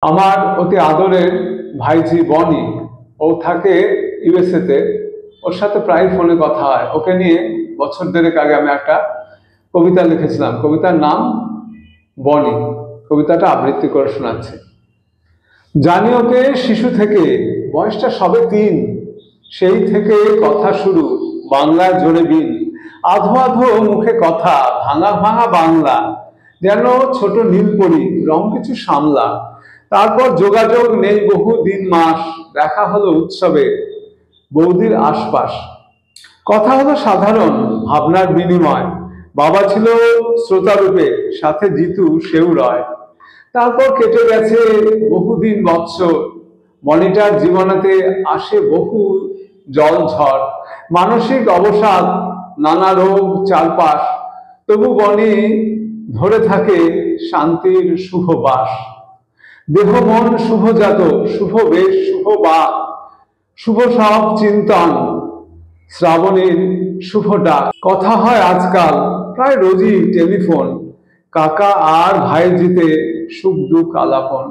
আমার অতি আদরের ভাইঝি বনি, ও থাকে ইউএসএ তে। ওর সাথে প্রায় ফোনে কথা হয়। ওকে নিয়ে বছর দেড়েক আগে আমি একটা কবিতা লিখেছিলাম। কবিতার নাম বনি। কবিতাটা আবৃত্তি করে শোনাচ্ছি। জানি ওকে শিশু থেকে, বয়সটা সবে ৩। সেই থেকে কথা শুরু, বাংলায় জোরে বিন। আধো আধো মুখে কথা, ভাঙা ভাঙা বাংলা। যেন ছোট নীলপরি, রং কিছু সামলা। তারপর যোগাযোগ নেই বহু দিন মাস। দেখা হলো উৎসবে, বৌদির আশপাশ। কথা হলো সাধারণ, ভাবনার বিনিময়। বাবা ছিল শ্রোতারূপে, সাথে জিতু সেও রয়। তারপর কেটে গেছে বহুদিন বৎসর। মনিটার জীবনেতে আসে বহু জল ঝড়, মানসিক অবসাদ, নানা রোগ চারপাশ। তবু বনি ধরে থাকে শান্তির শুভ বাস। দেহ মন শুভজাত, শুভ বেশ, শুভ বাক, শুভ সব চিন্তন, শ্রাবণীর শুভ ডাক। কথা হয় আজকাল প্রায় রোজই টেলিফোন। কাকা আর ভাইঝিতে সুখ দুঃখ আলাপন।